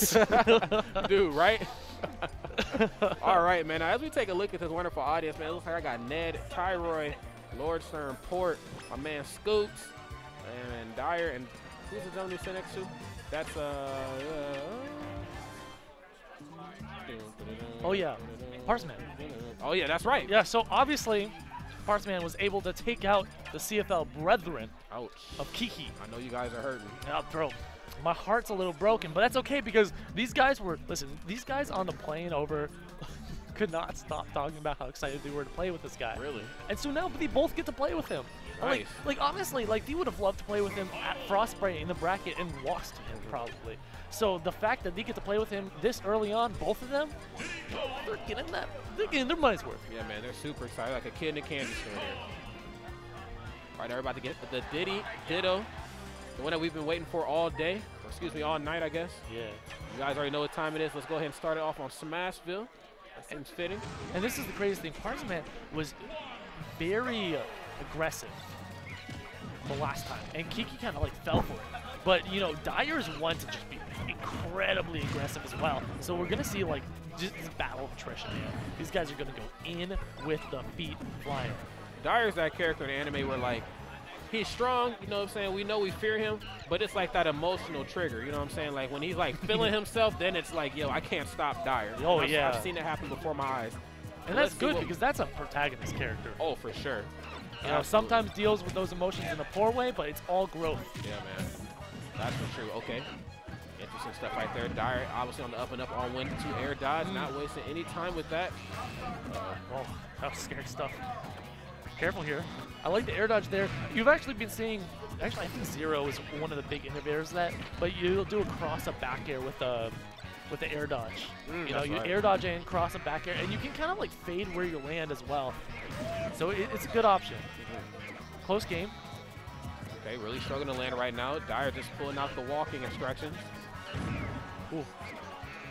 Yes. Dude, right? All right, man. Now, as we take a look at this wonderful audience, man, it looks like I got Ned, Tyroy, Lord Stern Port, my man Scoots, and Dyer, and who's the gentleman you sit next to? That's Oh yeah, Paseriman. Oh yeah, that's right. Yeah, so obviously, Paseriman was able to take out the CFL brethren Ouch. of Kiki. I know you guys are hurting. Yeah, bro, my heart's a little broken, but that's okay because these guys were, listen, these guys on the plane over could not stop talking about how excited they were to play with this guy. Really? And so now they both get to play with him. Nice. Like honestly, like they would have loved to play with him at Frostbite in the bracket and lost to him probably. So the fact that they get to play with him this early on, both of them, they're getting their money's worth. Yeah, man, they're super excited, like a kid in a candy store here. All right, everybody, get the Diddy, Ditto, the one that we've been waiting for all day, or excuse me, all night, I guess. Yeah. You guys already know what time it is. Let's go ahead and start it off on Smashville. That seems fitting. And this is the craziest thing. Paseriman was very aggressive the last time, and Kiki kind of like fell for it. But you know, Dyer's one to just be incredibly aggressive as well. So we're gonna see like just this battle of attrition here. These guys are gonna go in with the feet flying. Dyer's that character in anime where like he's strong, you know what I'm saying? We know we fear him, but it's like that emotional trigger, you know what I'm saying? Like when he's like feeling himself, then it's like, yo, I can't stop Dyer. Oh, I've yeah. seen it happen before my eyes. And that's good because that's a protagonist character. Oh, for sure. You know, sometimes deals with those emotions in a poor way, but it's all growth. Yeah, man. That's for true. Okay. Interesting stuff right there. Dyer obviously on the up and up on win to air dodge, not wasting any time with that. Oh, that was scary stuff. Careful here. I like the air dodge there. You've actually been seeing, actually I think Zero is one of the big innovators of that, but you'll do a cross up back air with the air dodge. You know, you air dodge and cross up back air, and you can kind of like fade where you land as well. So it's a good option. Close game. Okay, really struggling to land right now. Dyer just pulling out the walking instructions. Ooh.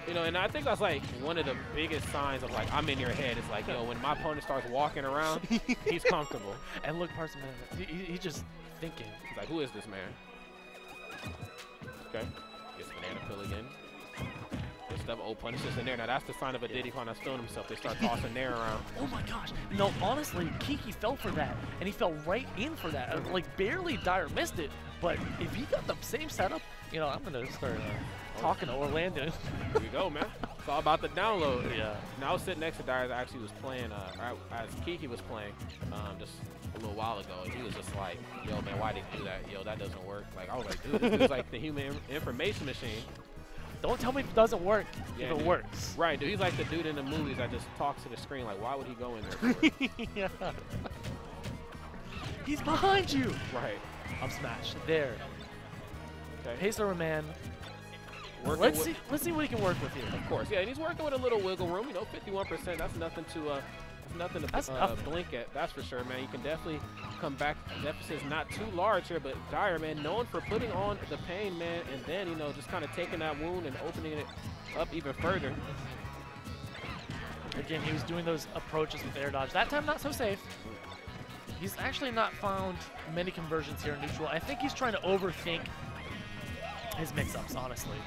You know, and I think that's like one of the biggest signs of like I'm in your head. It's like, yo, when my opponent starts walking around, he's comfortable. And look, Paseriman, he's just thinking. He's like, who is this man? Okay, gets banana pill again. Good stuff. Oh, punishes in there. Now that's the sign of a Diddy kind of feeling himself. They start tossing there around. Oh my gosh. No, honestly, Kiki fell for that, and he fell right in for that. Like barely Dyer missed it, but if he got the same setup, you know, I'm gonna start talking to Orlando. Here we go, man. It's all about the download. Yeah. Now I was sitting next to Dyer that actually was playing, as Kiki was playing just a little while ago, and he was just like, yo, man, why did you do that? Yo, that doesn't work. Like, I was like, dude, this dude's like the human information machine. Don't tell me it doesn't work Yeah, if it dude. works. Right, dude. He's like the dude in the movies that just talks to the screen. Like, why would he go in there for it? Yeah. He's behind you. Right. I'm smashed. There. Okay. Paseriman. Working Let's with- see what he can work with here. Of course, yeah, and he's working with a little wiggle room. You know, 51%. That's nothing to That's nothing. blink at. That's for sure, man. You can definitely come back. Deficit's not too large here, but Dyer, man, known for putting on the pain, man, and then you know just kind of taking that wound and opening it up even further. Again, he was doing those approaches with air dodge. That time, not so safe. He's actually not found many conversions here in neutral. I think he's trying to overthink his mix-ups, honestly.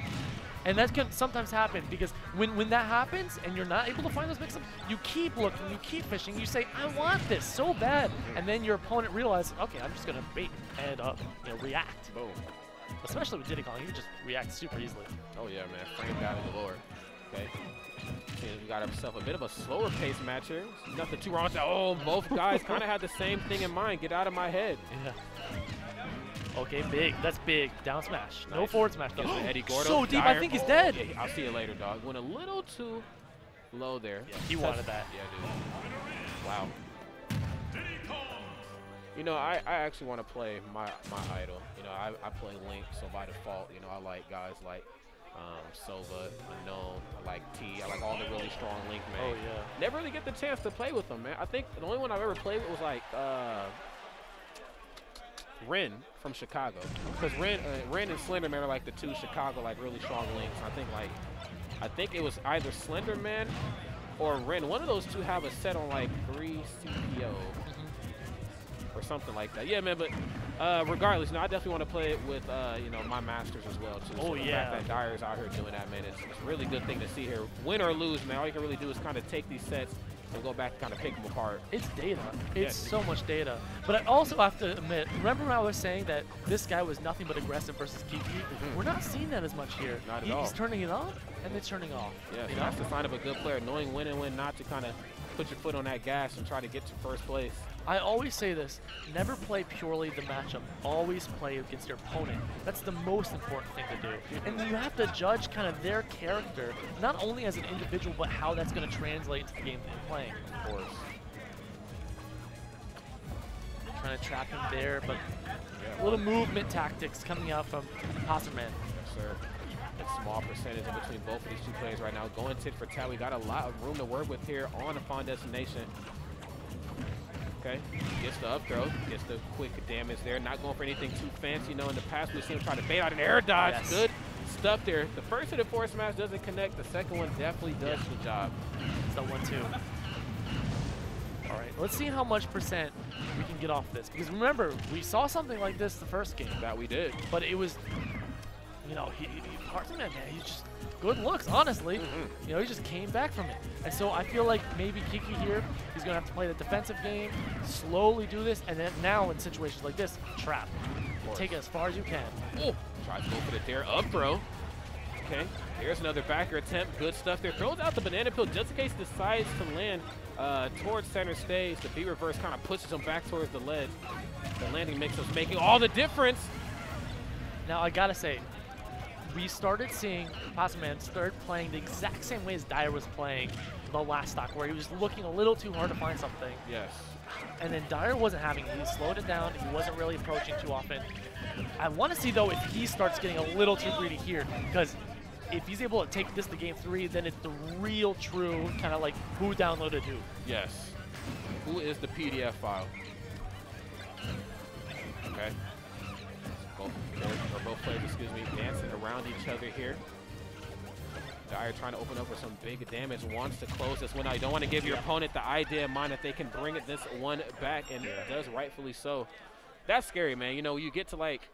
And that can sometimes happen because when that happens and you're not able to find those mix-ups, you keep looking, you keep fishing, you say, I want this so bad. And then your opponent realizes, okay, I'm just going to bait and you know, react. Boom. Especially with Diddy Kong, he would just react super easily. Oh, yeah, man. Framed out of the Lord. Okay. And we got himself a bit of a slower pace match here. Nothing too wrong with that. Oh, both guys kind of had the same thing in mind. Get out of my head. Yeah. Okay, big. That's big. Down smash. No Nice. forward smash. Gets the Eddie Gordo. So deep, Dyer. I think he's dead. Yeah, I'll see you later, dog. Went a little too low there. Yeah, he wanted that. Yeah, dude. Wow. You know, I actually want to play my idol. You know, I play Link, so by default, you know, I like guys like Sova, Unknown, I like T, I like all the really strong Link mains. Oh, yeah. Never really get the chance to play with them, man. I think the only one I've ever played with was like Ren from Chicago, because Ren and Slenderman are like the two Chicago like really strong links. I think it was either Slenderman or Ren. One of those two have a set on like 3 CPO or something like that. Yeah, man. But Regardless, I definitely want to play it with, my masters as well, too. Oh, so the fact that Dyer's out here doing that, man, it's a really good thing to see here. Win or lose, man, all you can really do is kind of take these sets and go back and kind of pick them apart. It's data. It's so much data. But I also have to admit, remember when I was saying that this guy was nothing but aggressive versus Kiki? We're not seeing that as much here. Not at all. He's turning it on, and then turning off. Yeah, that's the sign of a good player, knowing when and when not to kind of put your foot on that gas and try to get to first place. I always say this, never play purely the matchup. Always play against your opponent. That's the most important thing to do. And you have to judge kind of their character, not only as an individual, but how that's going to translate into the game that you're playing. Of course. Trying to trap him there, but little movement tactics coming out from Paseriman. Yes, sir. A small percentage in between both of these two players right now. Going tit for tat. We got a lot of room to work with here on the Fawn Destination. Okay, gets the up throw, gets the quick damage there. Not going for anything too fancy. In the past we've seen him try to bait out an air dodge. Yes. Good stuff there. The first of the four smash doesn't connect. The second one definitely does the job. It's the 1-2. All right, let's see how much percent we can get off this. Because remember, we saw something like this the first game. That we did. But it was, Paseriman, man, he's just good looks, honestly. He just came back from it. And so I feel like maybe Kiki here, he's going to have to play the defensive game, slowly do this, and then now in situations like this, trap. Take it as far as you can. Oh, tries to go for the dare up throw. Okay, there's another backer attempt. Good stuff there. Throws out the banana peel just in case he decides to land towards center stage. The B reverse kind of pushes him back towards the ledge. The landing mix is making all the difference. Now, I got to say, we started seeing Paseriman start playing the exact same way as Dyer was playing the last stock, where he was looking a little too hard to find something. Yes. And then Dyer wasn't having it. He slowed it down. He wasn't really approaching too often. I want to see, though, if he starts getting a little too greedy here, because if he's able to take this to game 3, then it's the real, true kind of like who downloaded who. Yes. Who is the PDF file? Okay. Both players, dancing around each other here. Dyer trying to open up with some big damage, wants to close this one out. You don't want to give your opponent the idea in mind that they can bring this one back, and does rightfully so. That's scary, man. You get to like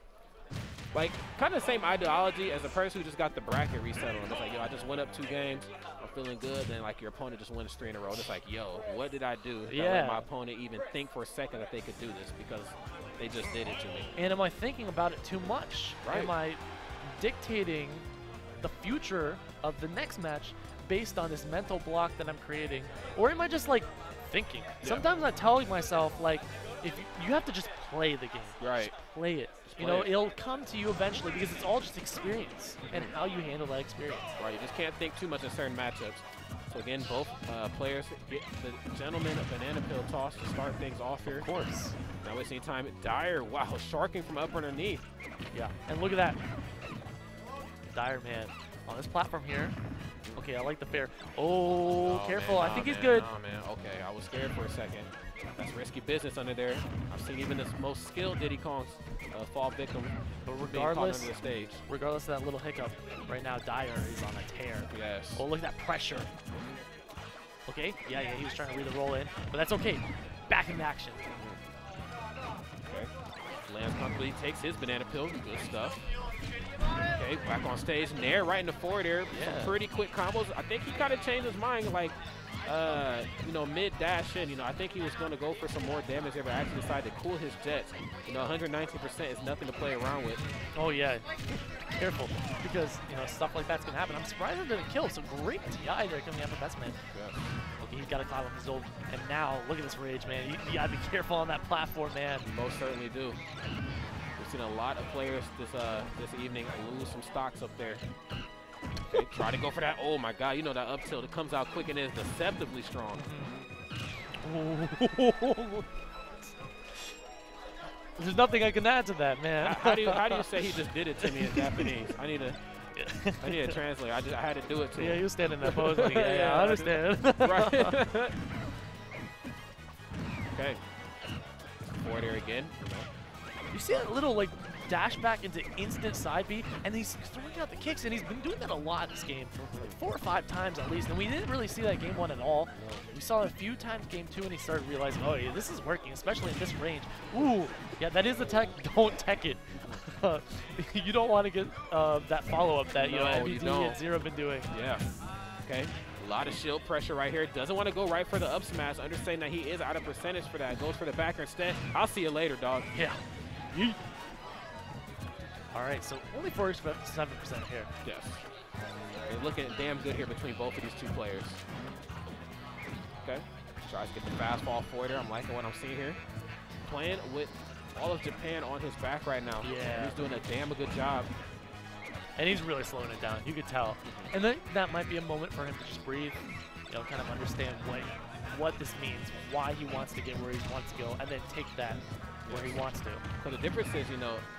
kind of the same ideology as a person who just got the bracket reset on. It's like, I just went up 2 games, I'm feeling good, then like your opponent just wins 3 in a row. It's like, what did I do? That let my opponent even think for a second that they could do this, because they just did it to me. And am I thinking about it too much? Right. Am I dictating the future of the next match based on this mental block that I'm creating? Or am I just like thinking? Yeah. Sometimes I'm telling myself, like, if you have to just play the game. Right. Just play it. It'll come to you eventually, because it's all just experience and how you handle that experience. Right, you just can't think too much in certain matchups. So again, both players get the gentleman a banana peel toss to start things off here. Of course. Not wasting time. Dyer, wow, sharking from up underneath. Yeah, and look at that. Dyer, man, on this platform here. Okay, I like the fair. Oh, careful. Man, I think he's good. Oh, man. Okay, I was scared for a second. That's risky business under there. I've seen even the most skilled Diddy Kongs fall victim. But regardless, under the stage. Regardless of that little hiccup, right now Dyer is on a tear. Yes. Oh, look at that pressure. Okay, yeah, he was trying to read the roll in, but that's okay. Back in action. Okay. Lands comfortably, takes his banana peel. Good stuff. Okay, back on stage. Nair right in the forward air. Yeah. Some pretty quick combos. I think he kind of changed his mind, like, mid-dash in. I think he was going to go for some more damage there, but actually decided to cool his jets. 119% is nothing to play around with. Oh, yeah. Careful, because, stuff like that's going to happen. I'm surprised he didn't kill. So great TI there coming out from Bestman. Yes. Okay, he's got to climb up his old. And now, look at this rage, man. You got to be careful on that platform, man. You most certainly do. We've seen a lot of players this evening lose some stocks up there. Okay, try to go for that. Oh my God, that up tilt, it comes out quick and is deceptively strong. There's nothing I can add to that, man. How do you say he just did it to me in Japanese? I need to translate. I had to do it to him. Yeah, you stand in that pose. Like, yeah, I understand. Right. Okay. Forward air again. You see that little dash back into instant side B, and he's throwing out the kicks, and he's been doing that a lot this game, like 4 or 5 times at least, and we didn't really see that game 1 at all. We saw it a few times game 2, and he started realizing, oh yeah, this is working, especially in this range. Ooh, yeah, that is the tech. Don't tech it. You don't want to get that follow-up that MVD and Zero have been doing. Yeah. Okay. A lot of shield pressure right here. Doesn't want to go right for the up smash, understanding that he is out of percentage for that. Goes for the backer instead. I'll see you later, dog. Yeah. Yeet. All right, so only 47% here. Yes. They're looking damn good here between both of these two players. Okay. Tries to get the fastball forward there. I'm liking what I'm seeing here. Playing with all of Japan on his back right now. Yeah. He's doing a damn good job. And he's really slowing it down. You could tell. And then that might be a moment for him to just breathe, kind of understand what this means, why he wants to get where he wants to go, and then take that where he wants to. So the difference is,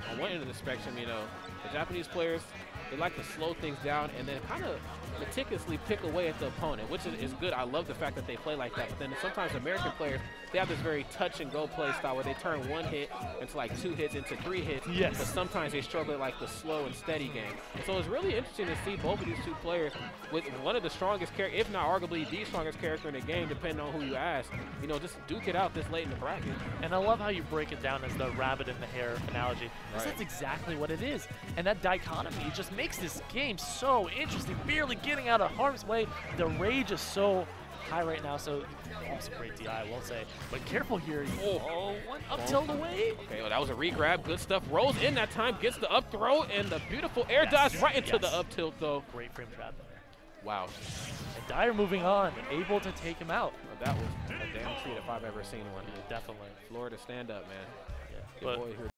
on one end of the spectrum, the Japanese players, they like to slow things down and then kind of meticulously pick away at the opponent, which is good. I love the fact that they play like that. But then sometimes American players, they have this very touch-and-go play style where they turn 1 hit into like 2 hits into 3 hits. Yes. But sometimes they struggle at like the slow and steady game. And so it's really interesting to see both of these two players with one of the strongest characters, if not arguably the strongest character in the game, depending on who you ask, just duke it out this late in the bracket. And I love how you break it down as the rabbit in the hair analogy. Because that's exactly what it is. And that dichotomy just makes this game so interesting, barely getting out of harm's way. The rage is so high right now, so also great DI, I will say. But careful here. One up tilt away. Okay, well, that was a re-grab. Good stuff. Rolls in that time, gets the up throw, and the beautiful air dodge right into the up tilt, though. Great frame trap there. Wow. And Dyer moving on, able to take him out. Well, that was a damn treat if I've ever seen one. Yeah, definitely. Florida stand-up, man. Yeah, Your boy here.